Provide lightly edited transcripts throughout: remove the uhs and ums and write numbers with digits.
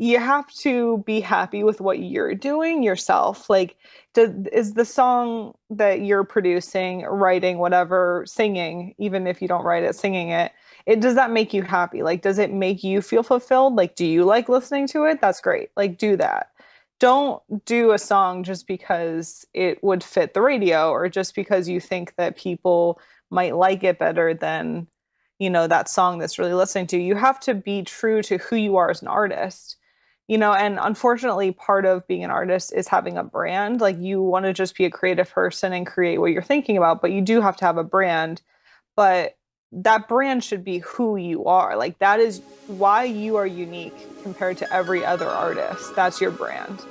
you have to be happy with what you're doing yourself. Like, is the song that you're producing, writing, whatever, singing, even if you don't write it, singing it, does that make you happy? Like, does it make you feel fulfilled? Like, do you like listening to it? That's great. Like, do that. Don't do a song just because it would fit the radio or just because you think that people might like it better than, that song that's really listening to. You have to be true to who you are as an artist. And unfortunately, part of being an artist is having a brand. Like, you want to just be a creative person and create what you're thinking about, but you do have to have a brand. But that brand should be who you are. Like, that is why you are unique compared to every other artist. That's your brand.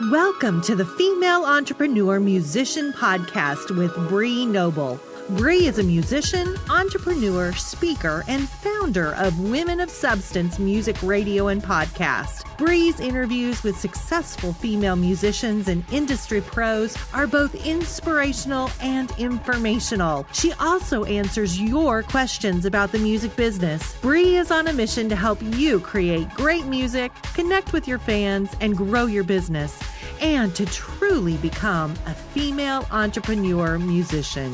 Welcome to the Female Entrepreneur Musician Podcast with Bree Noble. Bree is a musician, entrepreneur, speaker, and founder of Women of Substance Music Radio and Podcast. Bree's interviews with successful female musicians and industry pros are both inspirational and informational. She also answers your questions about the music business. Bree is on a mission to help you create great music, connect with your fans, and grow your business, and to truly become a female entrepreneur musician.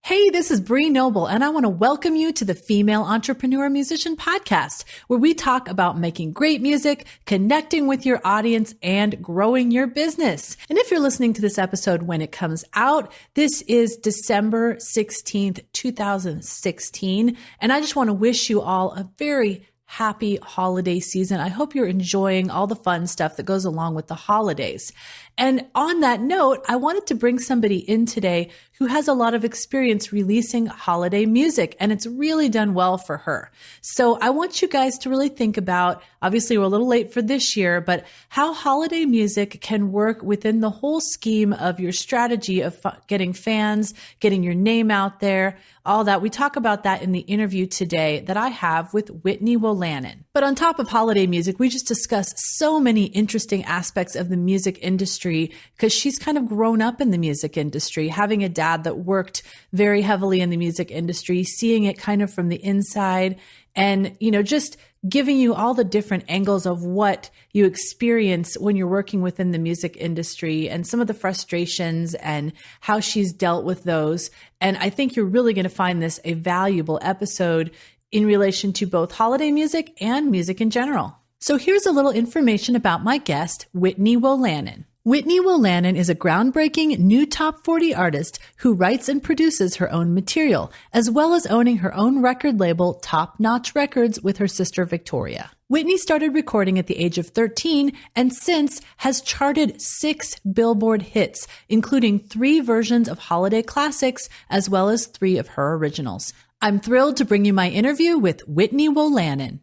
Hey, this is Bree Noble, and I want to welcome you to the Female Entrepreneur Musician Podcast, where we talk about making great music, connecting with your audience, and growing your business. And if you're listening to this episode when it comes out, this is December 16th, 2016, and I just want to wish you all a very happy holiday season. I hope you're enjoying all the fun stuff that goes along with the holidays. And on that note, I wanted to bring somebody in today who has a lot of experience releasing holiday music, and it's really done well for her. So I want you guys to really think about, obviously we're a little late for this year, but how holiday music can work within the whole scheme of your strategy of getting fans, getting your name out there, all that. We talk about that in the interview today that I have with Whitney Wolanin. But on top of holiday music, we just discuss so many interesting aspects of the music industry because she's kind of grown up in the music industry, having a dad that worked very heavily in the music industry, seeing it kind of from the inside and, just giving you all the different angles of what you experience when you're working within the music industry and some of the frustrations and how she's dealt with those. And I think you're really going to find this a valuable episode in relation to both holiday music and music in general. So here's a little information about my guest, Whitney Wolanin. Whitney Wolanin is a groundbreaking new top 40 artist who writes and produces her own material, as well as owning her own record label, Top Notch Records, with her sister Victoria. Whitney started recording at the age of 13 and since has charted 6 Billboard hits, including 3 versions of holiday classics, as well as 3 of her originals. I'm thrilled to bring you my interview with Whitney Wolanin.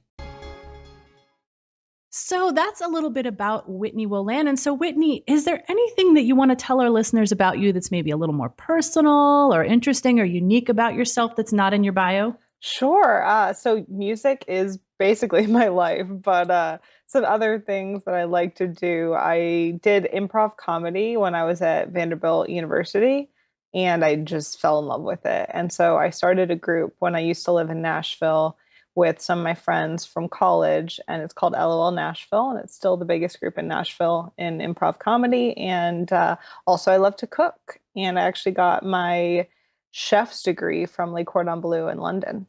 So that's a little bit about Whitney Wolanin. So Whitney, is there anything that you want to tell our listeners about you that's maybe a little more personal or interesting or unique about yourself that's not in your bio? Sure. So music is basically my life, but some other things that I like to do. I did improv comedy when I was at Vanderbilt University, and I just fell in love with it. And so I started a group when I used to live in Nashville with some of my friends from college, and it's called LOL Nashville, and it's still the biggest group in Nashville in improv comedy. And also I love to cook, and I actually got my chef's degree from Le Cordon Bleu in London.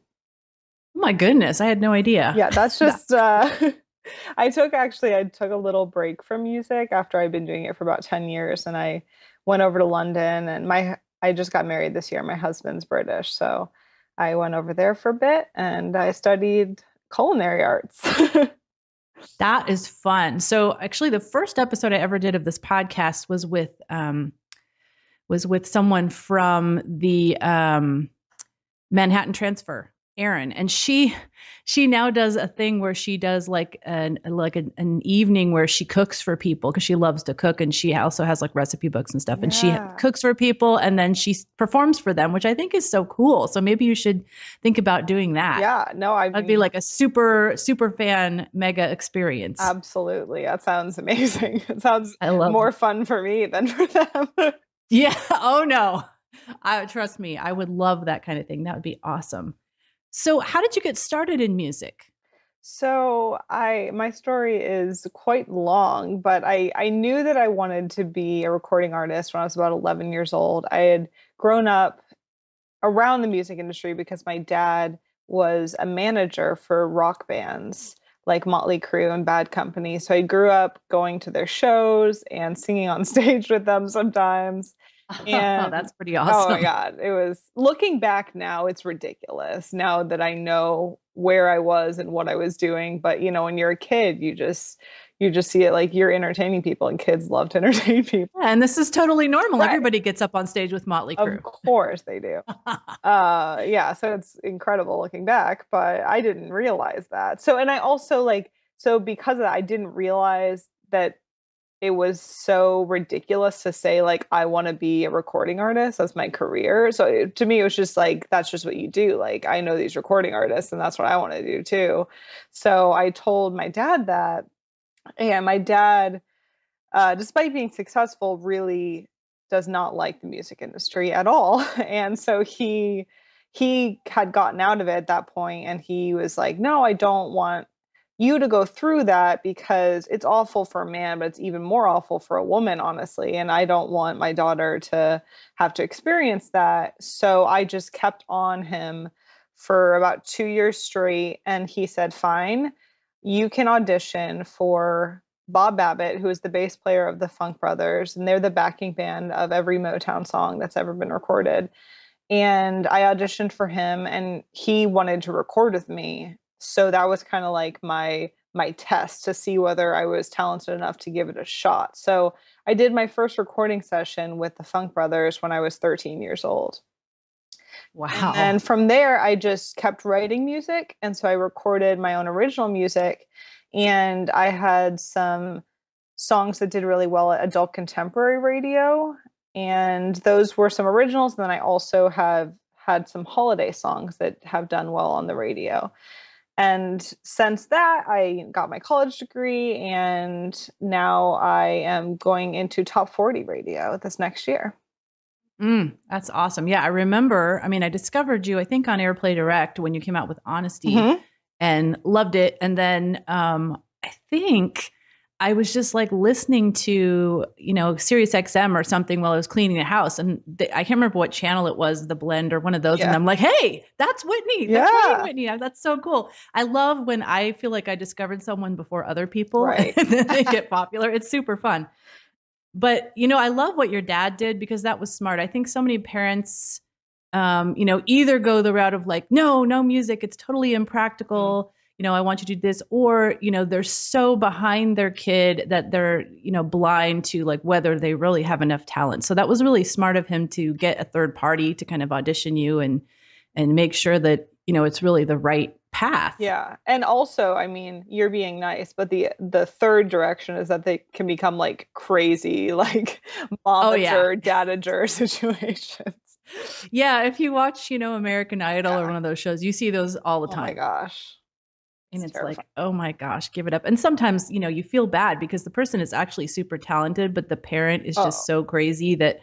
Oh my goodness, I had no idea. Yeah, that's just, I took a little break from music after I'd been doing it for about 10 years, and I went over to London, and I just got married this year. My husband's British, so I went over there for a bit and I studied culinary arts. That is fun. So actually the first episode I ever did of this podcast was with someone from the Manhattan Transfer, Erin, and she now does a thing where she does like an evening where she cooks for people because she loves to cook, and she also has like recipe books and stuff, and she cooks for people and then she performs for them, which I think is so cool. So maybe you should think about doing that. Yeah, no, that'd be like a super fan mega experience. Absolutely, that sounds amazing. It sounds more fun for me than for them. Yeah. Oh no, trust me, I would love that kind of thing. That would be awesome. So how did you get started in music? So my story is quite long, but I knew that I wanted to be a recording artist when I was about 11 years old. I had grown up around the music industry because my dad was a manager for rock bands like Motley Crue and Bad Company. So I grew up going to their shows and singing on stage with them sometimes. Oh, And that's pretty oh my awesome. God, it was looking back now, it's ridiculous now that I know where I was and what I was doing. But when you're a kid, you just see it like you're entertaining people and kids love to entertain people. Yeah, and this is totally normal. Right. Everybody gets up on stage with Motley Of Crue. course they do. Yeah, so it's incredible looking back, but I didn't realize that. So, and I also so because of that, I didn't realize that it was so ridiculous to say like I want to be a recording artist as my career. So to me, it was just like that's just what you do. Like I know these recording artists, and that's what I want to do too. So I told my dad that, and my dad, despite being successful, really does not like the music industry at all. And so he had gotten out of it at that point, and he was like, "No, I don't want you to go through that because it's awful for a man, but it's even more awful for a woman, honestly. And I don't want my daughter to have to experience that." So I just kept on him for about 2 years straight, and he said, "Fine, you can audition for Bob Babbitt, who is the bass player of the Funk Brothers, and they're the backing band of every Motown song that's ever been recorded." And I auditioned for him, and he wanted to record with me. So that was kind of like my test to see whether I was talented enough to give it a shot. So I did my first recording session with the Funk Brothers when I was 13 years old. And Wow. then from there, I just kept writing music. And so I recorded my own original music. And I had some songs that did really well at adult contemporary radio. And those were some originals. And then I also have had some holiday songs that have done well on the radio. And since that, I got my college degree. And now I am going into top 40 radio this next year. That's awesome. Yeah, I remember. I mean, I discovered you, I think, on Airplay Direct when you came out with Honesty Hmm. and loved it. And then I think I was just like listening to, Sirius XM or something while I was cleaning the house. And I can't remember what channel it was, the blend or one of those. And Yeah. I'm like, hey, that's Whitney. That's Yeah. Whitney. That's so cool. I love when I feel like I discovered someone before other people Right. and then they get popular. It's super fun. But, I love what your dad did because that was smart. I think so many parents, either go the route of like, no, no music, it's totally impractical. I want you to do this. Or, they're so behind their kid that they're, blind to like whether they really have enough talent. So that was really smart of him to get a third party to kind of audition you and make sure that, it's really the right path. Yeah. And also, I mean, you're being nice, but the third direction is that they can become like crazy, like Oh, yeah. momager, dadager situations. Yeah. If you watch, American Idol or Yeah. one of those shows, you see those all the Oh my time. gosh. And it's like, Terrifying. oh my gosh, give it up. And sometimes, you feel bad because the person is actually super talented, but the parent is just Oh, so crazy that,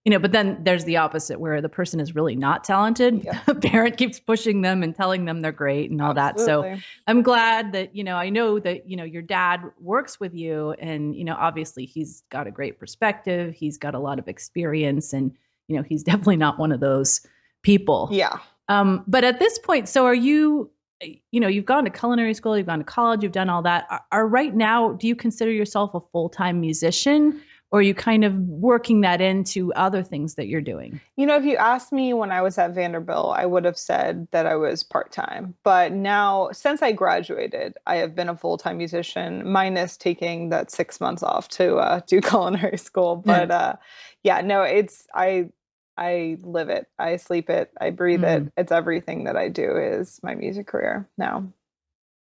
but then there's the opposite where the person is really not talented. yeah, The parent keeps pushing them and telling them they're great and all that. So absolutely. I'm glad that, I know that, your dad works with you and, obviously he's got a great perspective. He's got a lot of experience and, he's definitely not one of those people. Yeah. But at this point, so are you, you've gone to culinary school, you've gone to college, you've done all that. Are right now, do you consider yourself a full-time musician? Or are you kind of working that into other things that you're doing? If you asked me when I was at Vanderbilt, I would have said that I was part-time. But now, since I graduated, I have been a full-time musician, minus taking that 6 months off to do culinary school. But yeah, no, I live it, I sleep it, I breathe it. It's everything that I do is my music career now.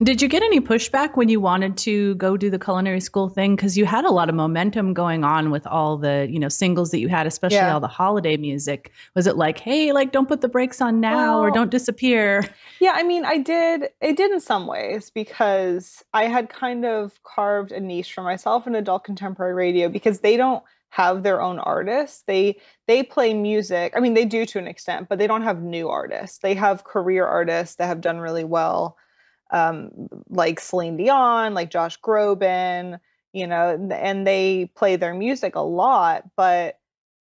Did you get any pushback when you wanted to go do the culinary school thing? Because you had a lot of momentum going on with all the, singles that you had, especially Yeah. all the holiday music. Was it like, hey, like, don't put the brakes on now or Well, don't disappear? yeah, I mean, it did in some ways because I had kind of carved a niche for myself in adult contemporary radio because they don't have their own artists. They play music. I mean, they do to an extent, but they don't have new artists. They have career artists that have done really well. um, like Celine Dion, like Josh Groban, and they play their music a lot, but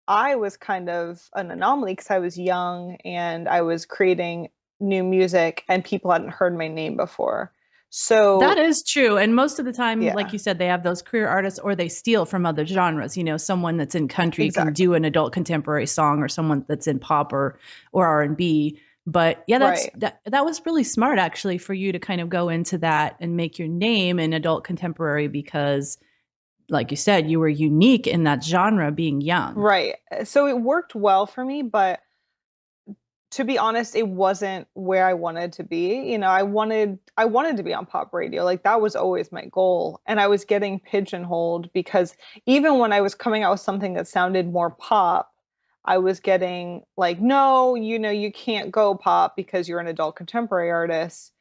I was kind of an anomaly because I was young and I was creating new music and people hadn't heard my name before. That So, is true. And most of the time, like yeah, you said, they have those career artists or they steal from other genres. Someone that's in country can exactly. do an adult contemporary song or someone that's in pop or R&B. But yeah, Right. that was really smart actually for you to kind of go into that and make your name in adult contemporary because like you said, you were unique in that genre being young. Right. So it worked well for me, but to be honest, it wasn't where I wanted to be. I wanted to be on pop radio. Like that was always my goal. And I was getting pigeonholed because even when I was coming out with something that sounded more pop, I was getting like, no, you can't go pop because you're an adult contemporary artist.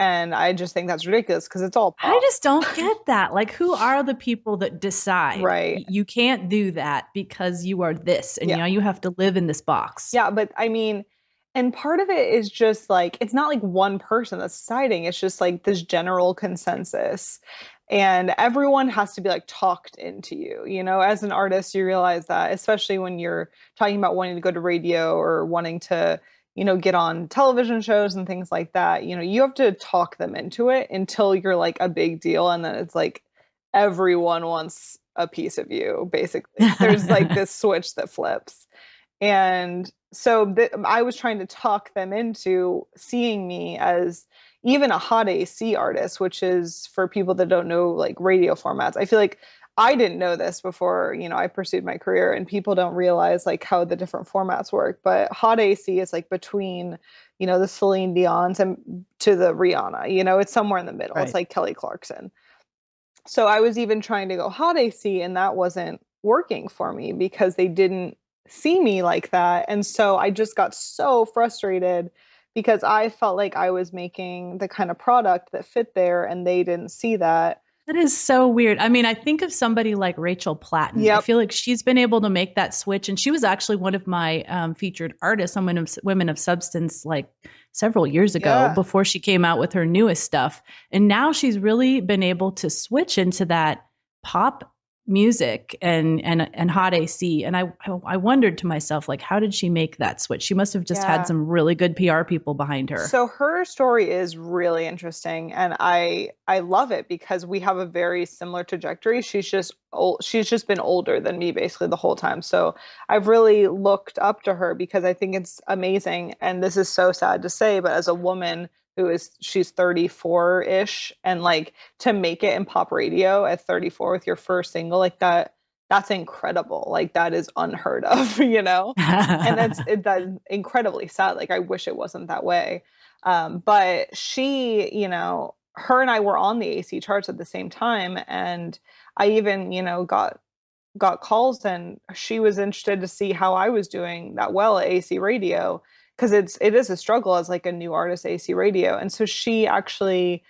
And I just think that's ridiculous because it's all I pop. just don't get that. Like, who are the people that decide Right. you can't do that because you are this and Yeah. you have to live in this box? Yeah, but I mean, and part of it is just like it's not like one person that's deciding, it's just like this general consensus. And everyone has to be like talked into you. As an artist, you realize that, especially when you're talking about wanting to go to radio or wanting to, get on television shows and things like that. You have to talk them into it until you're like a big deal. And then it's like everyone wants a piece of you, basically. There's like this switch that flips. And so I was trying to talk them into seeing me as even a hot AC artist, which is for people that don't know like radio formats. I feel like I didn't know this before, I pursued my career and people don't realize like how the different formats work. But hot AC is like between, the Celine Dion's and to the Rihanna, it's somewhere in the middle. It's Right. like Kelly Clarkson. So I was even trying to go hot AC and that wasn't working for me because they didn't see me like that. And so I just got so frustrated because I felt like I was making the kind of product that fit there and they didn't see that. That is so weird. I mean, I think of somebody like Rachel Platten. I Yep. feel like she's been able to make that switch, and she was actually one of my featured artists on Women of Substance like several years ago Yeah. before she came out with her newest stuff. And now she's really been able to switch into that pop music and hot AC. And I wondered to myself, like, how did she make that switch? She must have just had Yeah. some really good PR people behind her. So her story is really interesting and I love it because we have a very similar trajectory. She's just old, she's just been older than me basically the whole time. So I've really looked up to her because I think it's amazing and this is so sad to say, but as a woman she's 34-ish and like to make it in pop radio at 34 with your first single like that's incredible. Like that is unheard of, and that's incredibly sad. Like I wish it wasn't that way. But she, her and I were on the AC charts at the same time, and I even, got calls, and she was interested to see how I was doing that well at AC radio because it is a struggle as like a new artist AC radio, and so she actually,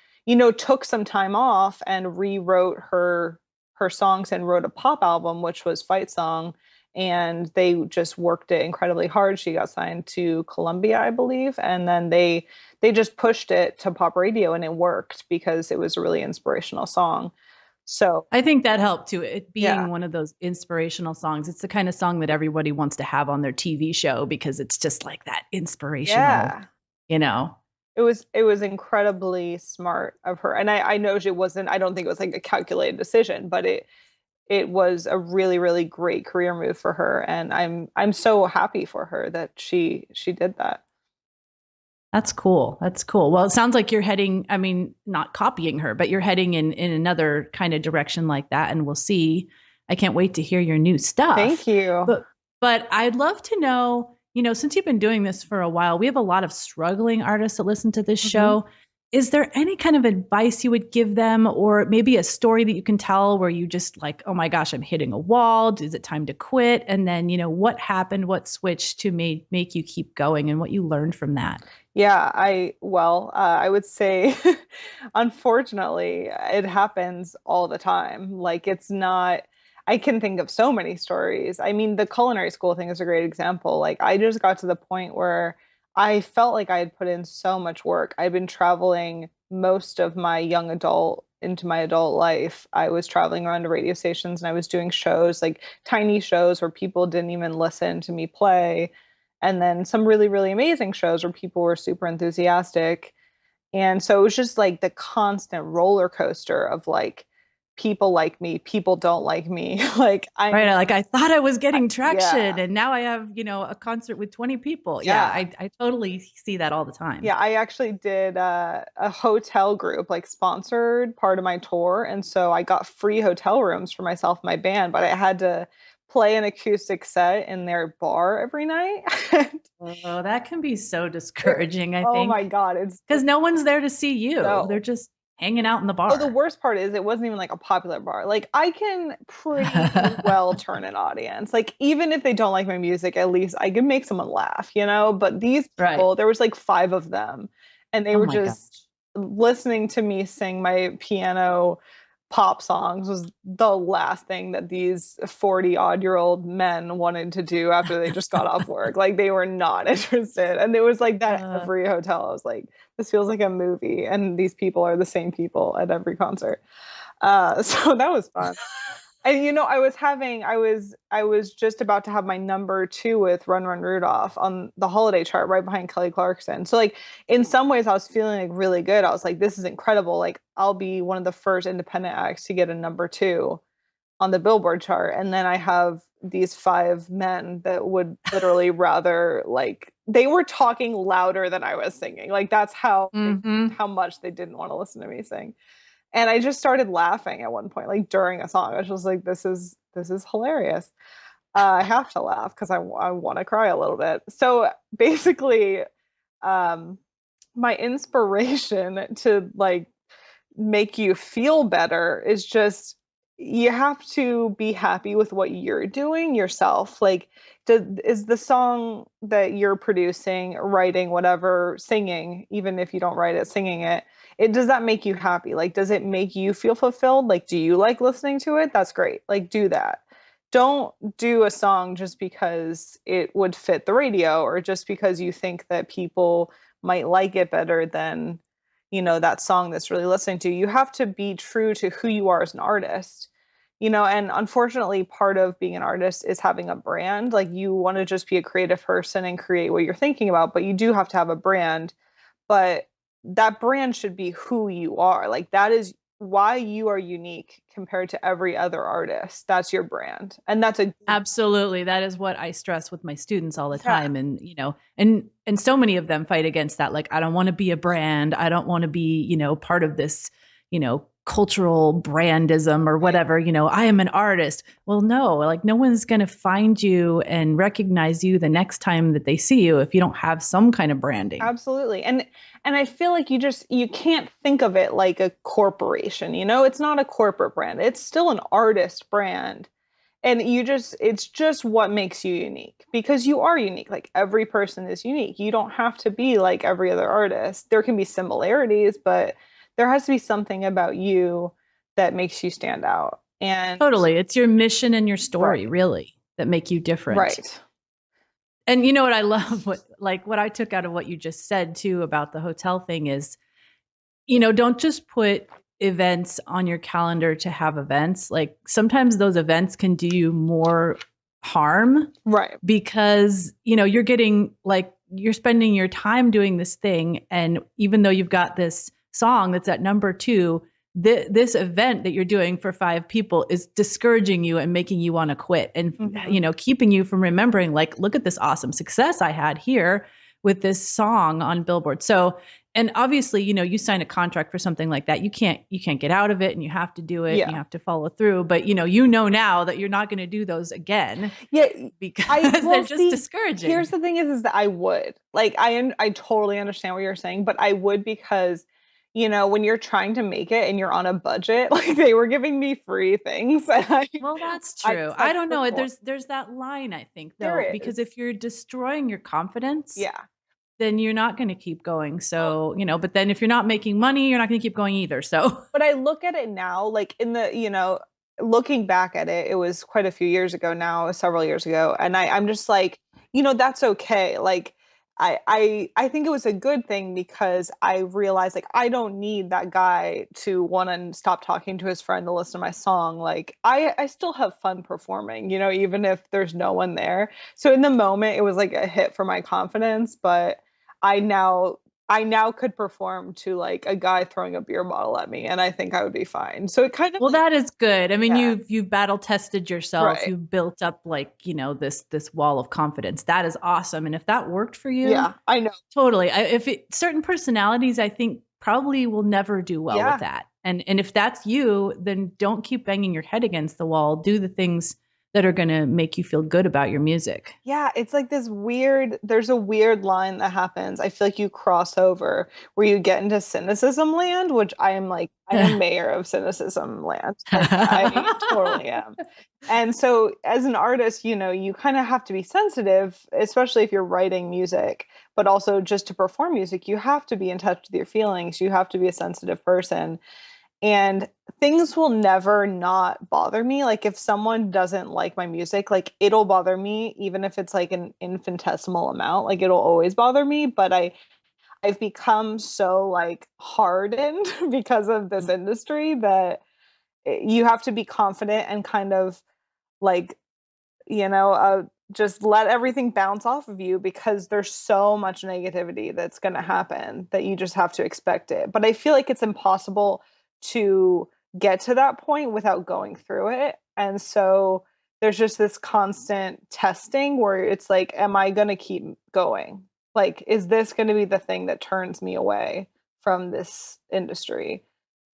took some time off and rewrote her songs and wrote a pop album, which was Fight Song. And they just worked it incredibly hard. She got signed to Columbia, I believe, and then they just pushed it to pop radio, and it worked because it was a really inspirational song. So I think that helped too. It yeah, being one of those inspirational songs. It's the kind of song that everybody wants to have on their TV show because it's just like that inspirational, yeah, you know. it was incredibly smart of her, and I know it wasn't. I don't think it was like a calculated decision, but it was a really really great career move for her, and I'm so happy for her that she did that. That's cool. That's cool. Well, it sounds like you're heading, I mean, not copying her, but you're heading in another kind of direction like that. And we'll see. I can't wait to hear your new Thank stuff. you. But I'd love to know, since you've been doing this for a while, we have a lot of struggling artists that listen to this Mhm. show. Is there any kind of advice you would give them, or maybe a story that you can tell where you just like, oh my gosh, I'm hitting a wall. Is it time to quit? And then, what happened, what switched to make you keep going and what you learned from that? Yeah, I would say, unfortunately, it happens all the time. Like it's not, I can think of so many stories. I mean, the culinary school thing is a great example. Like I just got to the point where I felt like I had put in so much work. I'd been traveling most of my young adult into my adult life, I was traveling around to radio stations and I was doing shows, like tiny shows where people didn't even listen to me play. And then some really, really amazing shows where people were super enthusiastic. And so it was just like the constant roller coaster of like, people like me, people don't like me. Like Right. Like I thought I was getting yeah, traction and now I have, a concert with 20 people. Yeah. yeah. I totally see that all the time. Yeah, I actually did a hotel group, like sponsored part of my tour. And so I got free hotel rooms for myself and my band, but I had to play an acoustic set in their bar every night. Oh, that can be so discouraging, I Oh my think, God, it's because no one's there to see you. They're no. just hanging out in the Oh, the bar. worst part is it wasn't even like a popular bar. Like I can pretty well turn an audience. Like even if they don't like my music, at least I can make someone laugh, you know? But these Right. people, there was like five of them, and they Oh were my just gosh. listening to me sing my piano pop songs was the last thing that these 40-odd-year-old men wanted to do after they just got off work. Like they were not interested. And it was like that at Uh, every hotel. I was like, this feels like a movie, and these people are the same people at every concert. So that was fun. And I was just about to have my number two with Run Run Rudolph on the holiday chart right behind Kelly Clarkson. So like in some ways I was feeling like really good. I was like, this is incredible. Like I'll be one of the first independent acts to get a number two on the Billboard chart. And then I have these five men that would literally rather like they were talking louder than I was singing. Like that's hmm how much they didn't want to listen to me sing. And I just started laughing at one point, like during a song. I was just like, this is hilarious. I have to laugh because I want to cry a little bit. So basically, um, my inspiration to like make you feel better is just you have to be happy with what you're doing yourself. Like, is the song that you're producing, writing, whatever, singing, even if you don't write it, singing it, does that make you happy? Like, does it make you feel fulfilled? Like, do you like listening to it? That's great. Like, do that. Don't do a song just because it would fit the radio or just because you think that people might like it better than that song that's really listening to. You have to be true to who you are as an artist. And unfortunately part of being an artist is having a brand. Like you want to just be a creative person and create what you're thinking about, but you do have to have a brand. But that brand should be who you are. Like that is why you are unique compared to every other artist. That's your brand, and that's a Absolutely. That is what I stress with my students all the yeah, time. And, and so many of them fight against that. Like, I don't want to be a brand. I don't want to be, part of this, cultural brandism or right. whatever, I am an artist. Well, no, like no one's going to find you and recognize you the next time that they see you if you don't have some kind of branding. Absolutely. And I feel like you can't think of it like a corporation, It's not a corporate brand. It's still an artist brand. And it's just what makes you unique because you are unique. Like every person is unique. You don't have to be like every other artist. There can be similarities, but there has to be something about you that makes you stand out. And Totally. It's your mission and your story, right, really, that make you different. right. And you know what I love, what I took out of what you just said too about the hotel thing is, don't just put events on your calendar to have events. Like sometimes those events can do you more harm Right. because, you're getting like you're spending your time doing this thing. And even though you've got this song that's at number two, this event that you're doing for five people is discouraging you and making you want to quit and, Mhm. keeping you from remembering, like, look at this awesome success I had here with this song on Billboard. So, and obviously, you sign a contract for something like that. You can't get out of it and you have to do it and you Yeah. have to follow through. But, now that you're not going to do those again Yeah, because they're well just see, discouraging. here's the thing is that I would. Like I totally understand what you're saying, but I would because when you're trying to make it and you're on a budget, like they were giving me free things and Well, that's I true. just I had to don't know. perform. There's that line, I think, There though, because is. if you're destroying your confidence, Yeah. then you're not going to keep going. Well, So, but then if you're not making money, you're not going to keep going either. So, but I look at it now, like in the, looking back at it, it was quite a few years ago now, several years ago, and I'm just like, that's okay. Like I think it was a good thing because I realized like I don't need that guy to want to stop talking to his friend to listen to my song. Like I still have fun performing, you know, even if there's no one there. So in the moment it was like a hit for my confidence, but I now I now could perform to like a guy throwing a beer bottle at me and I think I would be fine. So it kind of Well, like that is good. I mean, yeah, you've battle tested yourself. right. You've built up like, this wall of confidence. That is awesome. And if that worked for you, Yeah, I know. totally. Certain personalities, I think probably will never do well with Yeah. that. And if that's you, then don't keep banging your head against the wall. Do the things that are going to make you feel good about your music. Yeah, it's like this weird, there's a weird line that happens. I feel like you cross over where you get into cynicism land, which I am like, I am mayor of cynicism land. Like, I totally am. And so, as an artist, you know, you kind of have to be sensitive, especially if you're writing music, but also just to perform music, you have to be in touch with your feelings. You have to be a sensitive person. And things will never not bother me. Like if someone doesn't like my music, like it'll bother me even if it's like an infinitesimal amount. Like it'll always bother me, but I've become so like hardened because of this industry that you have to be confident and kind of like, you know, just let everything bounce off of you because there's so much negativity that's going to happen that you just have to expect it. But I feel like it's impossible to get to that point without going through it. And so there's just this constant testing where it's like, am I going to keep going? Like, is this going to be the thing that turns me away from this industry?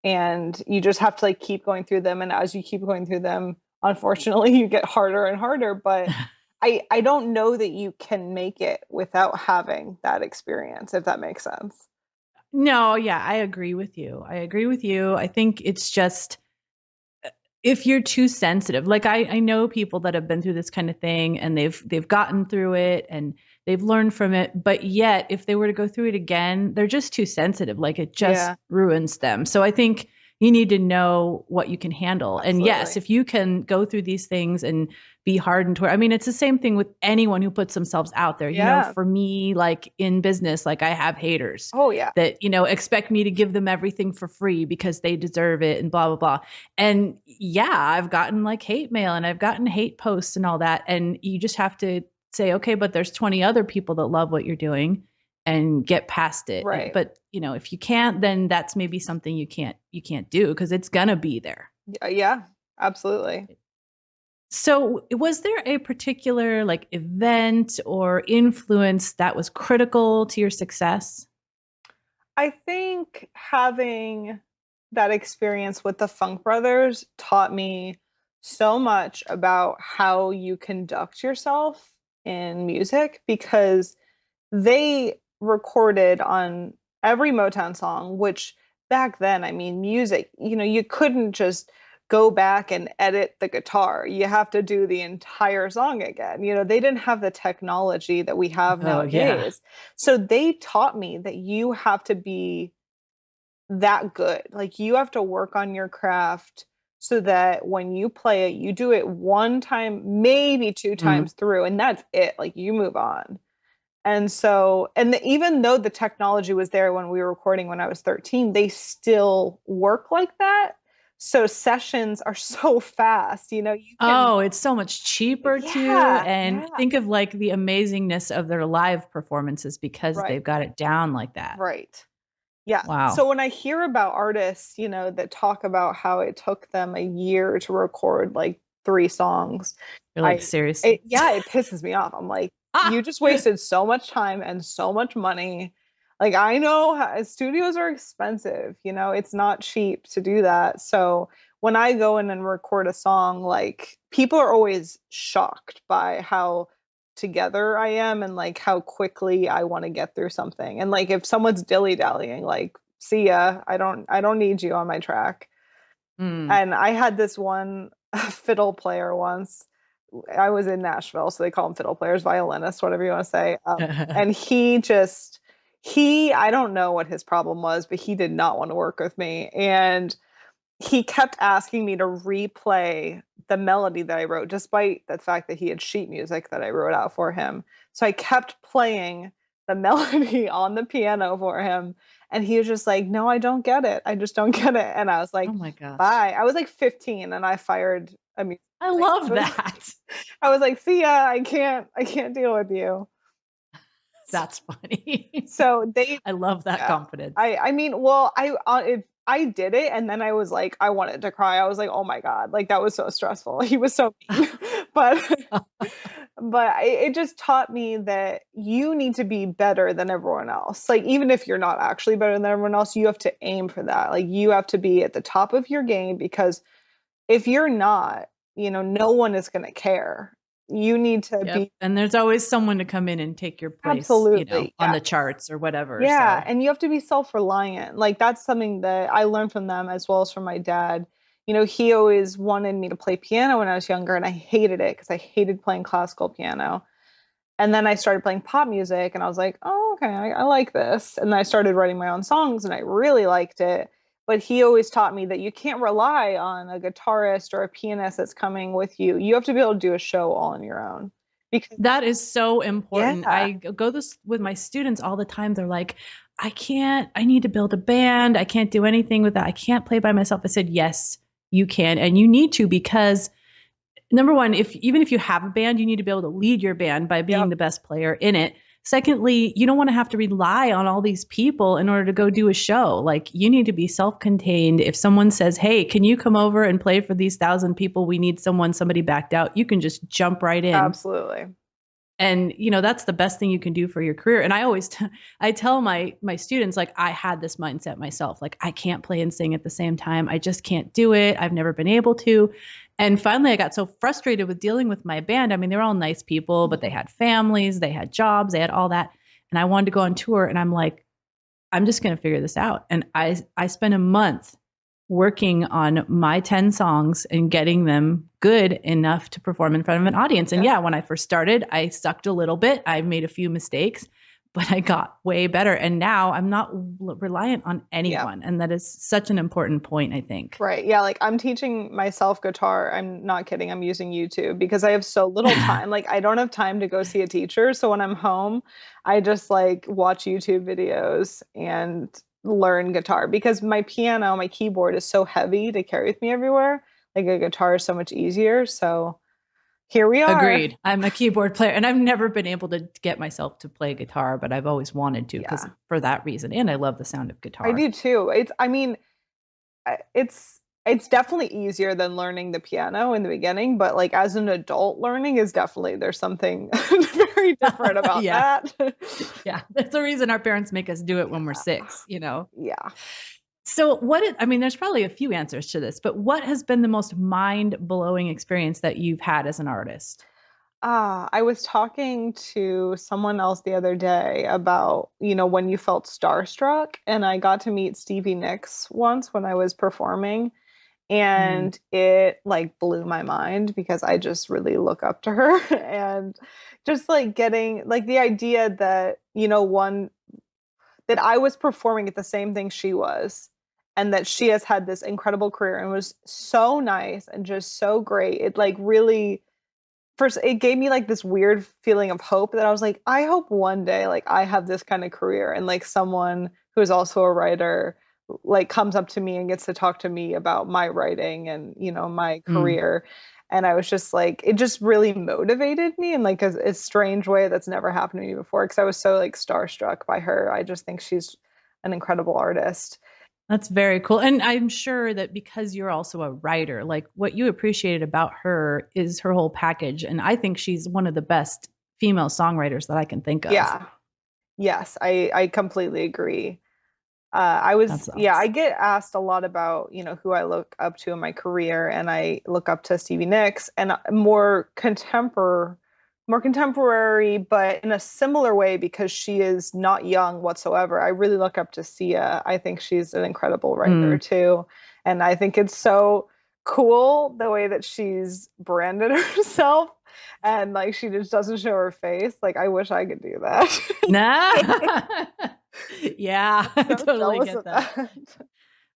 And you just have to like keep going through them. And as you keep going through them, unfortunately, you get harder and harder. But I don't know that you can make it without having that experience, if that makes sense. No, yeah, I agree with you. I agree with you. I think it's just if you're too sensitive, like I know people that have been through this kind of thing and they've gotten through it and they've learned from it, but yet if they were to go through it again, they're just too sensitive. Like it just Yeah, ruins them. So I think you need to know what you can handle. And yes, absolutely. if you can go through these things and be hardened toward, I mean, it's the same thing with anyone who puts themselves out there. Yeah. For me, like in business, like I have haters Oh, yeah. that, expect me to give them everything for free because they deserve it and blah, blah, blah. And yeah, I've gotten like hate mail and I've gotten hate posts and all that. And you just have to say, okay, but there's 20 other people that love what you're doing and get past it. Right. But, if you can't, then that's maybe something you can't do because it's gonna be there. Yeah, absolutely. So, was there a particular like event or influence that was critical to your success? I think having that experience with the Funk Brothers taught me so much about how you conduct yourself in music because they recorded on every Motown song, which back then, I mean, music, you know, you couldn't just go back and edit the guitar. You have to do the entire song again. You know, they didn't have the technology that we have Oh, yeah. nowadays. So they taught me that you have to be that good. Like you have to work on your craft so that when you play it, you do it one time, maybe two Mhm. times through, and that's it. Like you move on. And so, even though the technology was there when we were recording when I was 13, they still work like that. So sessions are so fast, you know, you can, Oh, it's so much cheaper too. yeah, And yeah, think of like the amazingness of their live performances because right, they've got it down like that. right. Yeah. Wow. So when I hear about artists, you know, that talk about how it took them a year to record like three songs, You're like, seriously? yeah, it pisses me off. I'm like, you Ah, just wasted so much time and so much money. Like I know studios are expensive, you know, it's not cheap to do that. So when I go in and record a song, like people are always shocked by how together I am and like how quickly I want to get through something. And like if someone's dilly-dallying, like see ya, I don't need you on my track. mm. And I had this one fiddle player once. I was in Nashville, so they call them fiddle players, violinists, whatever you want to say. And I don't know what his problem was, but he did not want to work with me. And he kept asking me to replay the melody that I wrote, despite the fact that he had sheet music that I wrote out for him. So I kept playing the melody on the piano for him. And he was just like, no, I don't get it. I just don't get it. And I was Oh like, my gosh. bye. I was like 15 and I fired a music. I Like, love that. I was like, see ya, I can't deal with you. That's funny. So they, I love that yeah. confidence. I mean, well, if I did it and then I was like, I wanted to cry. I was like, oh my God, like that was so stressful. He was so mean. But it just taught me that you need to be better than everyone else. Like even if you're not actually better than everyone else, you have to aim for that. Like you have to be at the top of your game because if you're not, no one is going to care. You need to Yep. be And there's always someone to come in and take your place, absolutely, on yeah. the charts or whatever. Yeah, So and you have to be self-reliant. Like that's something that I learned from them as well as from my dad. He always wanted me to play piano when I was younger, and I hated it because I hated playing classical piano. And then I started playing pop music, and I was like, oh, okay, I like this. And then I started writing my own songs, and I really liked it. But he always taught me that you can't rely on a guitarist or a pianist that's coming with you. You have to be able to do a show all on your own. Because, that is so important. yeah, I go this with my students all the time. They're like, I need to build a band. I can't do anything with that. I can't play by myself. I said, yes, you can. And you need to, because number one, even if you have a band, you need to be able to lead your band by being yep, the best player in it. Secondly, you don't want to have to rely on all these people in order to go do a show. Like you need to be self-contained. If someone says, hey, can you come over and play for these 1,000 people? We need somebody backed out. You can just jump right in. absolutely. And that's the best thing you can do for your career. And I always I tell my students, like, I had this mindset myself, like I can't play and sing at the same time. I just can't do it. I've never been able to. And finally I got so frustrated with dealing with my band. I mean, they were all nice people, but they had families, they had jobs, they had all that. And I wanted to go on tour, and I'm like, I'm just going to figure this out. And I spent a month working on my 10 songs and getting them good enough to perform in front of an audience. And yeah, when I first started, I sucked a little bit. I made a few mistakes, but I got way better. And now I'm not reliant on anyone. Yeah. And that is such an important point, I think. Right. Yeah. Like I'm teaching myself guitar. I'm not kidding. I'm using YouTube because I have so little time. Like I don't have time to go see a teacher. So when I'm home, I just like watch YouTube videos and learn guitar because my keyboard is so heavy to carry with me everywhere. Like a guitar is so much easier. So here we are. Agreed. I'm a keyboard player, and I've never been able to get myself to play guitar, but I've always wanted to because for that reason. And I love the sound of guitar. I do too. It's definitely easier than learning the piano in the beginning, but like as an adult learning there's something very different about that. Yeah. That's the reason our parents make us do it when we're 6, Yeah. So there's probably a few answers to this, but what has been the most mind-blowing experience that you've had as an artist? I was talking to someone else the other day about, when you felt starstruck, and I got to meet Stevie Nicks once when I was performing, and it like blew my mind because I just really look up to her and just like getting like the idea that, that I was performing at the same thing she was, and that she has had this incredible career and was so nice and just so great. It like really, first, it gave me like this weird feeling of hope that I was like, I hope one day like I have this kind of career, and like someone who is also a writer like comes up to me and gets to talk to me about my writing and, my career. And I was just like, it just really motivated me in like a strange way that's never happened to me before, because I was so like starstruck by her. I just think she's an incredible artist. That's very cool. And I'm sure that because you're also a writer, like what you appreciated about her is her whole package. And I think she's one of the best female songwriters that I can think of. Yeah. Yes, I completely agree. I get asked a lot about, who I look up to in my career, and I look up to Stevie Nicks, and more contemporary, but in a similar way because she is not young whatsoever. I really look up to Sia. I think she's an incredible writer too. And I think it's so cool the way that she's branded herself, and like she just doesn't show her face. Like I wish I could do that. Nah. Yeah, I totally get that.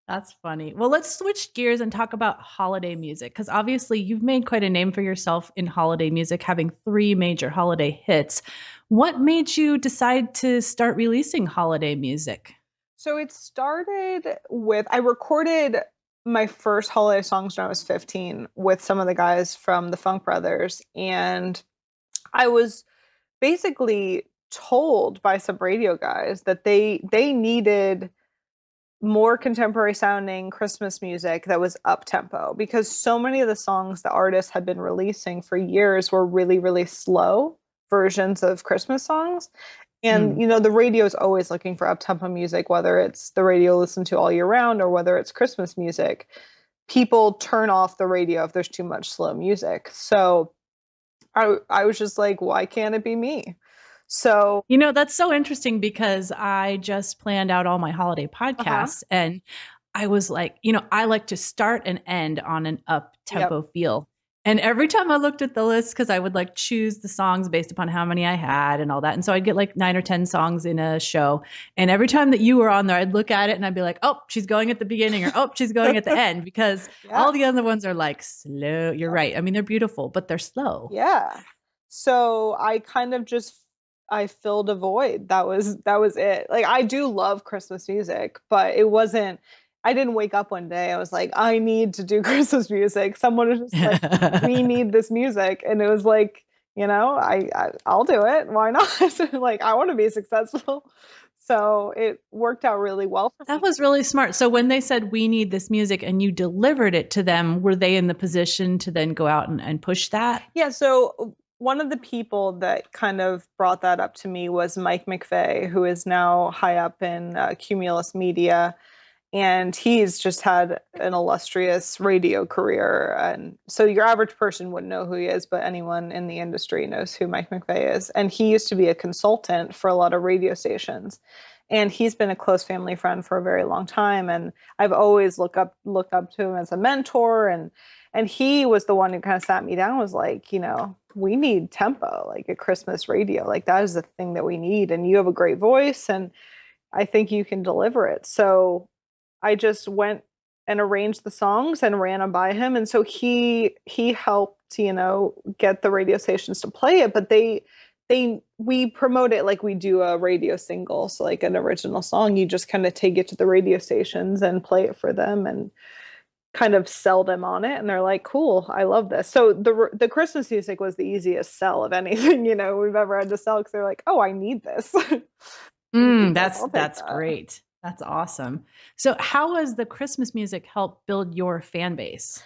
That's funny. Well, let's switch gears and talk about holiday music because obviously you've made quite a name for yourself in holiday music, having 3 major holiday hits. What made you decide to start releasing holiday music? So it started with, I recorded my first holiday songs when I was 15 with some of the guys from the Funk Brothers. And I was basically told by some radio guys that they needed more contemporary sounding Christmas music that was up tempo because so many of the songs the artists had been releasing for years were really, really slow versions of Christmas songs. And, Mm. the radio is always looking for up tempo music, whether it's the radio listened to all year round or whether it's Christmas music. People turn off the radio if there's too much slow music. So I was just like, why can't it be me? So, That's so interesting because I just planned out all my holiday uh-huh. podcasts and I was like, I like to start and end on an up Yep. tempo feel. And every time I looked at the list, because I would like choose the songs based upon how many I had and all that. And so I'd get like 9 or 10 songs in a show. And every time that you were on there, I'd look at it and I'd be like, oh, she's going at the beginning or oh, she's going at the end because Yeah. all the other ones are like slow. You're right. I mean, they're beautiful, but they're slow. Yeah. So I kind of just I filled a void. That was it. Like I do love Christmas music, but it wasn't I didn't wake up one day. I was like, I need to do Christmas music. Someone was just like, we need this music. And it was like, I'll do it. Why not? Like I want to be successful. So it worked out really well for That me. was really smart. So when they said we need this music and you delivered it to them, were they in the position to then go out and push that? Yeah, so one of the people that kind of brought that up to me was Mike McVeigh, who is now high up in Cumulus Media. And he's just had an illustrious radio career. And so your average person wouldn't know who he is, but anyone in the industry knows who Mike McVeigh is. And he used to be a consultant for a lot of radio stations. And he's been a close family friend for a very long time. And I've always looked up to him as a mentor. And he was the one who kind of sat me down and was like, we need tempo, like a Christmas radio. Like that is the thing that we need. And you have a great voice and I think you can deliver it. So I just went and arranged the songs and ran them by him. And so he helped, get the radio stations to play it, but we promote it like we do a radio single. So like an original song, you just kind of take it to the radio stations and play it for them and kind of sell them on it. And they're like, cool, I love this. So the Christmas music was the easiest sell of anything, we've ever had to sell because they're like, oh, I need this. I'll take That's that. great. That's awesome. So how has the Christmas music helped build your fan base?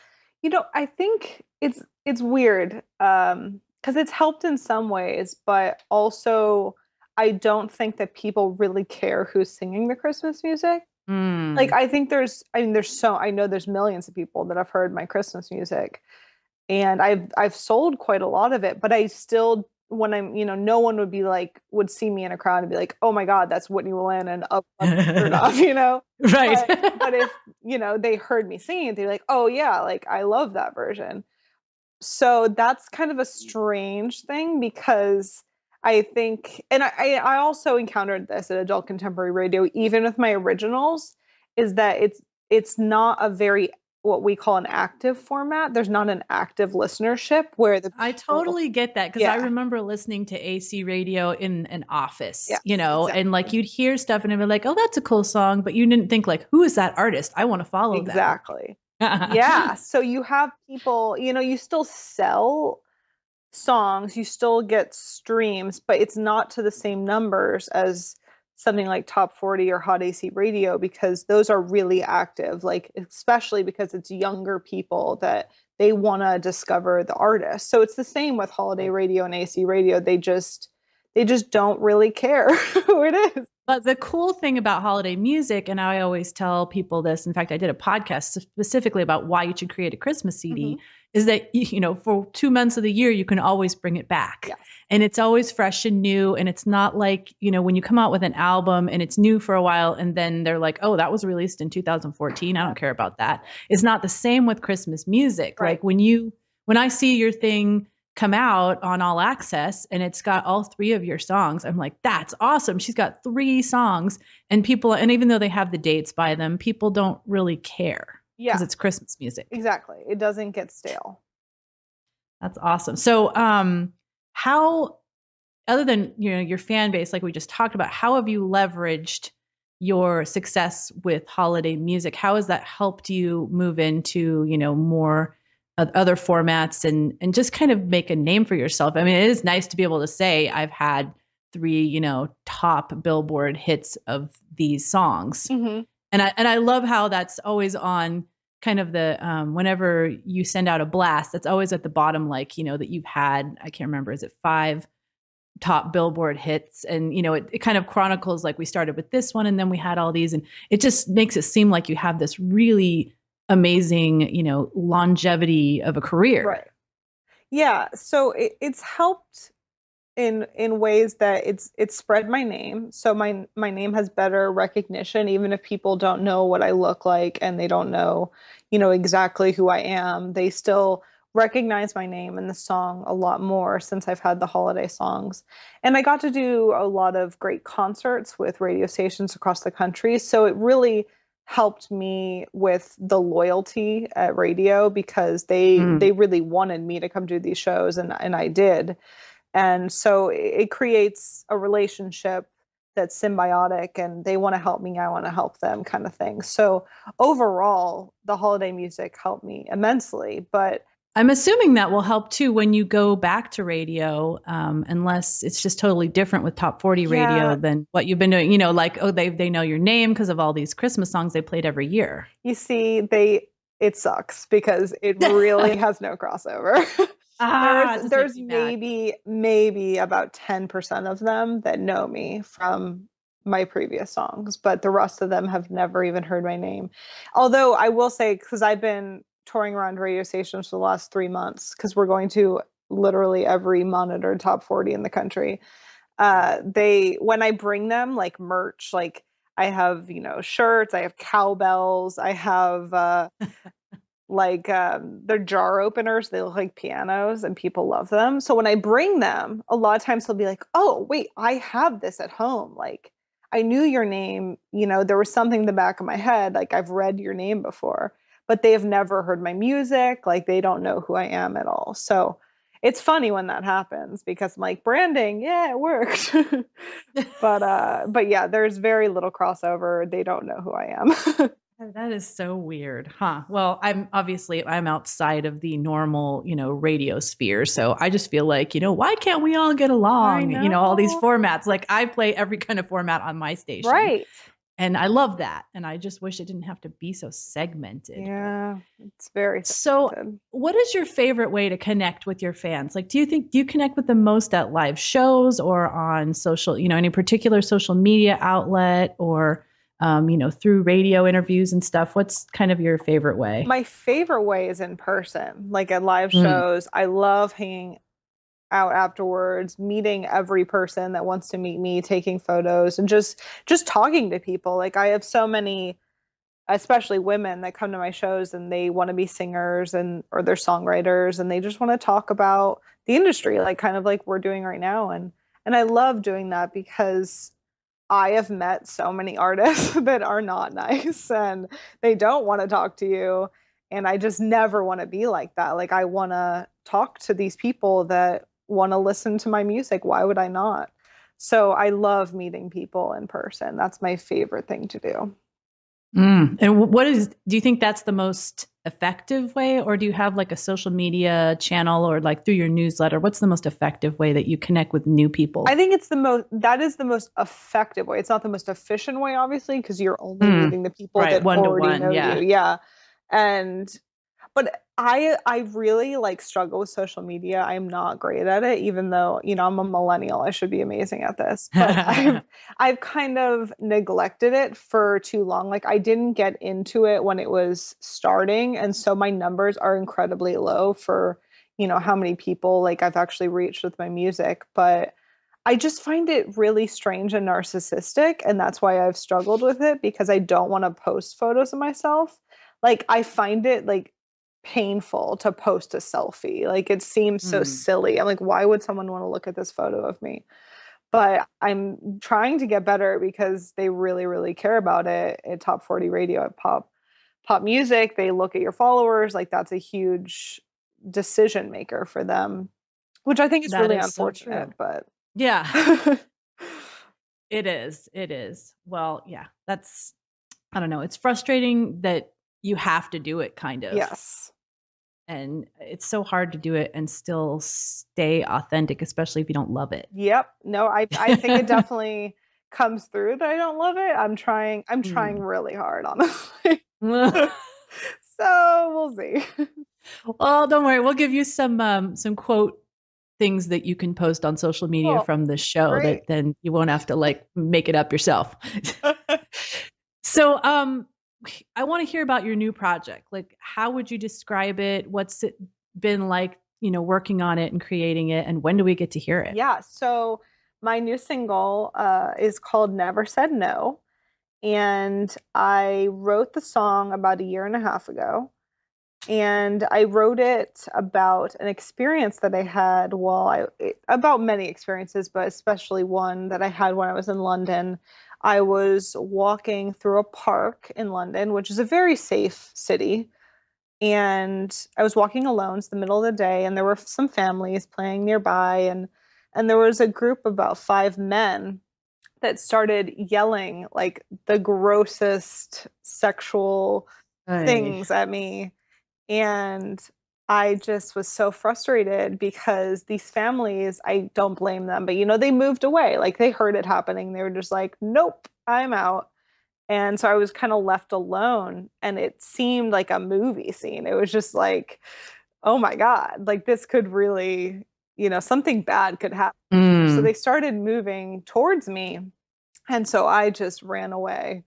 I think it's weird because it's helped in some ways, but also I don't think that people really care who's singing the Christmas music. Like Mm. I know there's millions of people that have heard my Christmas music, and I've sold quite a lot of it, but I still when I'm no one would see me in a crowd and be like, oh my God, that's Whitney Wolanin up turn off, Right. but if they heard me singing it, they're like, oh yeah, like I love that version. So that's kind of a strange thing because I think, and I also encountered this at adult contemporary radio, even with my originals, is that it's not a very what we call an active format. There's not an active listenership where the I people, totally get that because I yeah, remember listening to AC radio in an office, yes, and like exactly, you'd hear stuff and it'd be like, oh, that's a cool song, but you didn't think like, who is that artist? I want to follow them. exactly, yeah. So you have people, you still sell songs, you still get streams, but it's not to the same numbers as something like Top 40 or Hot AC Radio because those are really active, like especially because it's younger people that they want to discover the artist. So it's the same with holiday radio and AC radio. They just don't really care who it is. But the cool thing about holiday music, and I always tell people this, in fact, I did a podcast specifically about why you should create a Christmas Mm-hmm. CD, is that, for 2 months of the year, you can always bring it back. Yes. And it's always fresh and new. And it's not like, when you come out with an album and it's new for a while and then they're like, oh, that was released in 2014. I don't care about that. It's not the same with Christmas music. Right. Like when I see your thing come out on All Access and it's got all three of your songs. I'm like, that's awesome. She's got three songs, and people, and even though they have the dates by them, people don't really care because Yeah, it's Christmas music. exactly. It doesn't get stale. That's awesome. So, how, other than, your fan base, like we just talked about, how have you leveraged your success with holiday music? How has that helped you move into, more other formats and just kind of make a name for yourself? I mean, it is nice to be able to say I've had three, top Billboard hits of these songs. Mm-hmm. And I love how that's always on kind of the whenever you send out a blast, that's always at the bottom, like, that you've had, I can't remember, is it 5 top Billboard hits? And, it kind of chronicles, like, we started with this one and then we had all these, and it just makes it seem like you have this really amazing, longevity of a career. Right. Yeah. So it's helped in ways that it's spread my name. So my name has better recognition, even if people don't know what I look like and they don't know, exactly who I am. They still recognize my name in the song a lot more since I've had the holiday songs. And I got to do a lot of great concerts with radio stations across the country. So it really helped me with the loyalty at radio because they really wanted me to come do these shows, and I did. And so it creates a relationship that's symbiotic, and they want to help me, I want to help them, kind of thing. So overall, the holiday music helped me immensely. But I'm assuming that will help too when you go back to radio, unless it's just totally different with top 40 radio than what you've been doing. Like, oh, they know your name because of all these Christmas songs they played every year. You see, it sucks because it really has no crossover. There's maybe about 10% of them that know me from my previous songs, but the rest of them have never even heard my name. Although I will say, because I've been touring around radio stations for the last 3 months, because we're going to literally every monitored top 40 in the country. When I bring them like merch, like I have, shirts, I have cowbells, I have they're jar openers. They look like pianos and people love them. So when I bring them, a lot of times they'll be like, oh, wait, I have this at home. Like, I knew your name, there was something in the back of my head. Like, I've read your name before, but they have never heard my music. Like, they don't know who I am at all. So it's funny when that happens because I'm like, branding, yeah, it worked. but yeah, there's very little crossover. They don't know who I am. That is so weird, huh? Well, I'm outside of the normal, radio sphere. So I just feel like, why can't we all get along? All these formats. Like, I play every kind of format on my station. Right. And I love that. And I just wish it didn't have to be so segmented. Yeah, it's very segmented. So what is your favorite way to connect with your fans? Like, do you connect with them most at live shows or on social, any particular social media outlet, or through radio interviews and stuff? What's kind of your favorite way? My favorite way is in person, like at live shows. I love hanging out afterwards, meeting every person that wants to meet me, taking photos, and just talking to people. Like, I have so many, especially women, that come to my shows and they want to be singers or they're songwriters, and they just want to talk about the industry, like kind of like we're doing right now. And I love doing that because I have met so many artists that are not nice and they don't want to talk to you. And I just never want to be like that. Like, I want to talk to these people that want to listen to my music. Why would I not? So I love meeting people in person. That's my favorite thing to do. And do you think that's the most effective way, or do you have like a social media channel or like through your newsletter? What's the most effective way that you connect with new people? I think that is the most effective way. It's not the most efficient way, obviously, because you're only meeting the people that already know you. Yeah. But I really struggle with social media. I'm not great at it, even though, I'm a millennial. I should be amazing at this. But I've kind of neglected it for too long. Like, I didn't get into it when it was starting. And so my numbers are incredibly low for, how many people I've actually reached with my music. But I just find it really strange and narcissistic. And that's why I've struggled with it, because I don't want to post photos of myself. Like, I find it painful to post a selfie. Like it seems so Mm. silly. I'm like, why would someone want to look at this photo of me? But I'm trying to get better because they really, really care about it at Top 40 Radio at Pop Music. They look at your followers, like that's a huge decision maker for them, which I think is That really is so unfortunate, true. but Yeah, it is. It is. Well, yeah, that's, I don't know. It's frustrating that you have to do it kind of. yes. And it's so hard to do it and still stay authentic, especially if you don't love it. Yep. No, I think it definitely comes through that I don't love it. I'm trying Mm. really hard, honestly. So we'll see. Well, don't worry. We'll give you some quote things that you can post on social media Cool. from the show Great. that then you won't have to like make it up yourself. So, I want to hear about your new project. Like, how would you describe it? What's it been like, working on it and creating it? And when do we get to hear it? Yeah, so my new single is called Never Said No. And I wrote the song about a year and a half ago. And I wrote it about an experience that I had about many experiences, but especially one that I had when I was in London. I was walking through a park in London, which is a very safe city. And I was walking alone. It's the middle of the day, and there were some families playing nearby, and there was a group of about five men that started yelling like the grossest sexual Ay. things at me. And I just was so frustrated because these families, I don't blame them, but they moved away. Like they heard it happening. They were just like, nope, I'm out. And so I was kind of left alone, and it seemed like a movie scene. It was just like, oh my God, like this could really, something bad could happen. So Mm. they started moving towards me. And so I just ran away.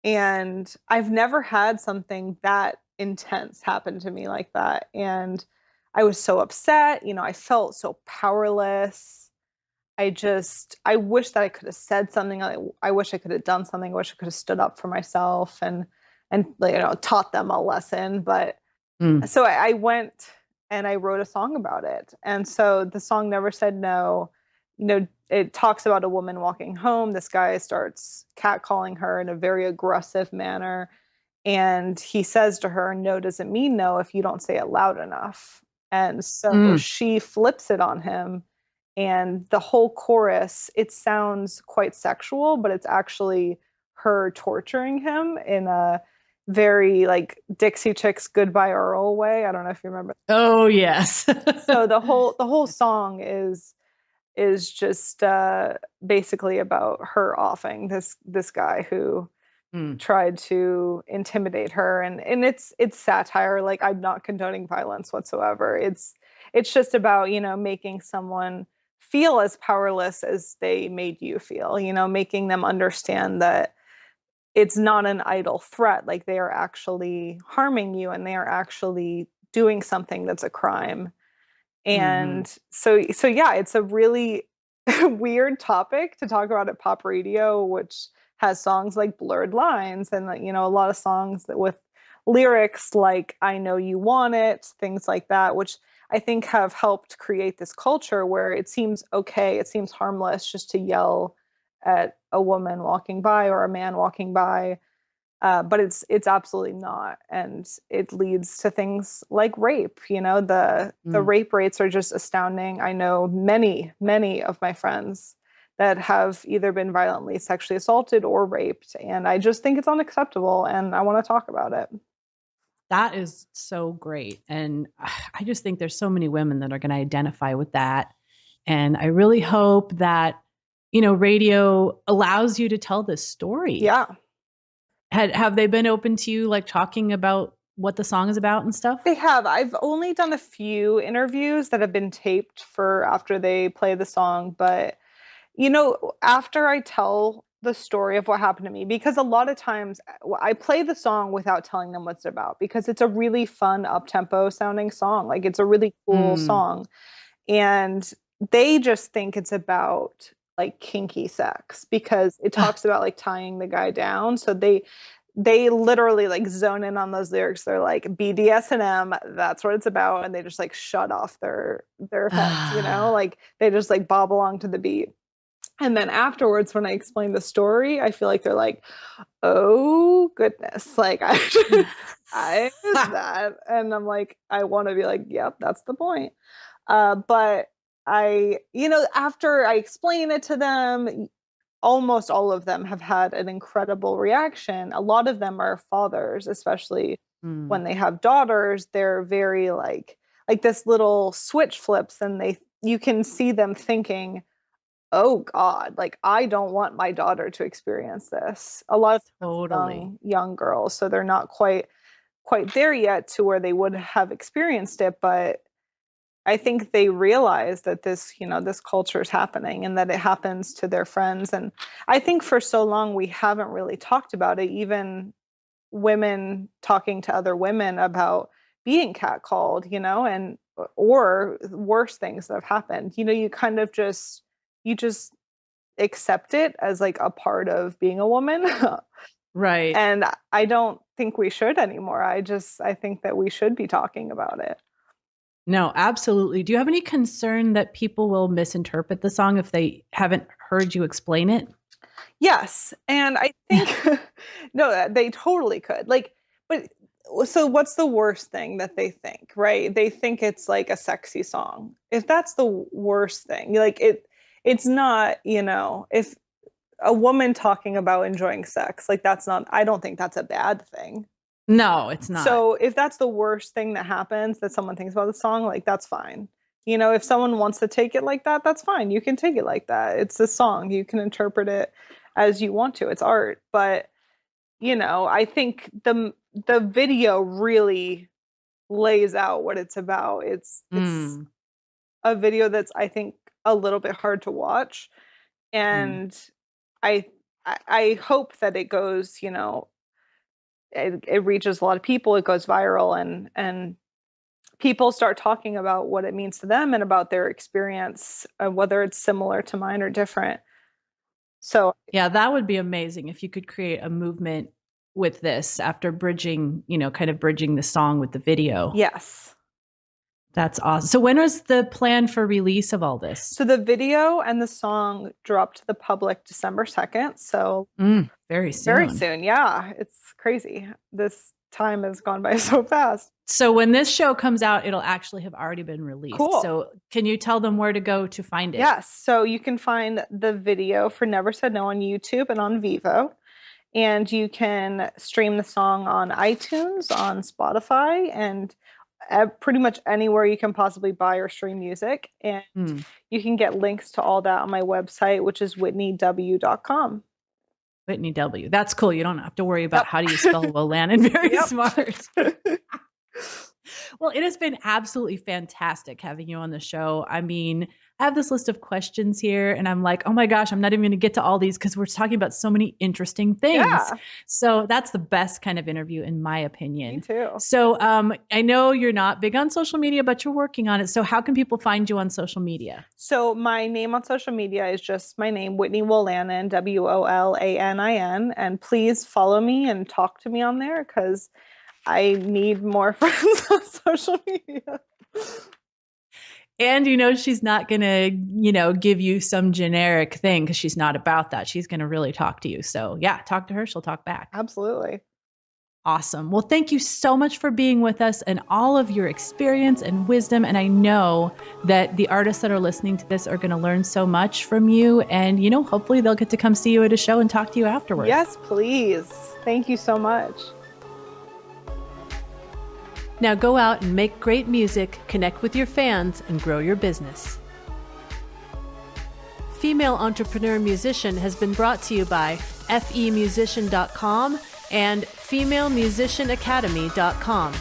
And I've never had something that intense happen to me like that. And I was so upset. I felt so powerless. I wish that I could have said something. I wish I could have done something. I wish I could have stood up for myself and taught them a lesson. But Mm. so I went and I wrote a song about it. And so the song Never Said No, it talks about a woman walking home. This guy starts catcalling her in a very aggressive manner. And he says to her, no doesn't mean no if you don't say it loud enough. And so Mm. she flips it on him. And the whole chorus, it sounds quite sexual, but it's actually her torturing him in a very like Dixie Chicks Goodbye Earl way. I don't know if you remember. Oh, yes. So the whole song is just basically about her offing this guy who Mm. tried to intimidate her, and it's satire. Like I'm not condoning violence whatsoever. It's just about making someone feel as powerless as they made you feel, making them understand that it's not an idle threat. Like they are actually harming you, and they are actually doing something that's a crime. Hmm. And so yeah, it's a really weird topic to talk about at pop radio, which has songs like Blurred Lines and a lot of songs with lyrics like I Know You Want It, things like that, which I think have helped create this culture where it seems okay, it seems harmless just to yell at a woman walking by or a man walking by. But it's absolutely not, and it leads to things like rape. The Mm. rape rates are just astounding. I know many of my friends that have either been violently sexually assaulted or raped, and I just think it's unacceptable, and I want to talk about it. That is so great. And I just think there's so many women that are going to identify with that. And I really hope that, radio allows you to tell this story. Yeah. Have they been open to you like talking about what the song is about and stuff? They have. I've only done a few interviews that have been taped for after they play the song, but after I tell the story of what happened to me, because a lot of times I play the song without telling them what it's about because it's a really fun up-tempo sounding song. Like it's a really cool Mm. song. And they just think it's about like kinky sex because it talks about like tying the guy down. So they literally like zone in on those lyrics. They're like BDSM, that's what it's about, and they just like shut off their heads, like they just like bob along to the beat. And then afterwards, when I explain the story, I feel like they're like, oh goodness, like I missed that. And I'm like, I want to be like, yep, that's the point. But after I explain it to them, almost all of them have had an incredible reaction. A lot of them are fathers, especially when they have daughters. They're very like this little switch flips, and you can see them thinking, oh God, like I don't want my daughter to experience this. A lot of young girls, so they're not quite there yet to where they would have experienced it, but I think they realize that this culture is happening and that it happens to their friends. And I think for so long we haven't really talked about it, even women talking to other women about being catcalled, and or worse things that have happened. You kind of just accept it as like a part of being a woman. Right. And I don't think we should anymore. I think that we should be talking about it. No, absolutely. Do you have any concern that people will misinterpret the song if they haven't heard you explain it? Yes. And I think, no, they totally could. So what's the worst thing that they think, right? They think it's like a sexy song. If that's the worst thing, it's not, if a woman talking about enjoying sex, I don't think that's a bad thing. No, it's not. So if that's the worst thing that happens, that someone thinks about the song, that's fine. If someone wants to take it like that, that's fine. You can take it like that. It's a song. You can interpret it as you want to. It's art. But, I think the video really lays out what it's about. It's a video that's, I think, a little bit hard to watch. And I hope that it goes, it reaches a lot of people, it goes viral, and people start talking about what it means to them and about their experience, whether it's similar to mine or different. So yeah, that would be amazing if you could create a movement with this after bridging the song with the video. Yes. That's awesome. So when was the plan for release of all this? So the video and the song dropped to the public December 2nd. So very soon. Very soon. Yeah. It's crazy. This time has gone by so fast. So when this show comes out, it'll actually have already been released. Cool. So can you tell them where to go to find it? Yes. So you can find the video for Never Said No on YouTube and on Vivo. And you can stream the song on iTunes, on Spotify, and pretty much anywhere you can possibly buy or stream music. And you can get links to all that on my website, which is whitneyw.com. Whitney W. That's cool. You don't have to worry about how do you spell Wolanin. Very smart. Well, it has been absolutely fantastic having you on the show. I mean, I have this list of questions here and I'm like, oh my gosh, I'm not even going to get to all these because we're talking about so many interesting things. Yeah. So that's the best kind of interview in my opinion. Me too. So I know you're not big on social media, but you're working on it. So how can people find you on social media? So my name on social media is just my name, Whitney Wolanin, Wolanin. And please follow me and talk to me on there because I need more friends on social media. And, she's not going to, give you some generic thing because she's not about that. She's going to really talk to you. So yeah, talk to her. She'll talk back. Absolutely. Awesome. Well, thank you so much for being with us and all of your experience and wisdom. And I know that the artists that are listening to this are going to learn so much from you. And, hopefully they'll get to come see you at a show and talk to you afterwards. Yes, please. Thank you so much. Now go out and make great music, connect with your fans, and grow your business. Female Entrepreneur Musician has been brought to you by FEM67.com and FemaleMusicianAcademy.com.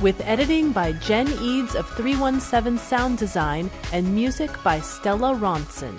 With editing by Jen Eads of 317 Sound Design and music by Stella Ronson.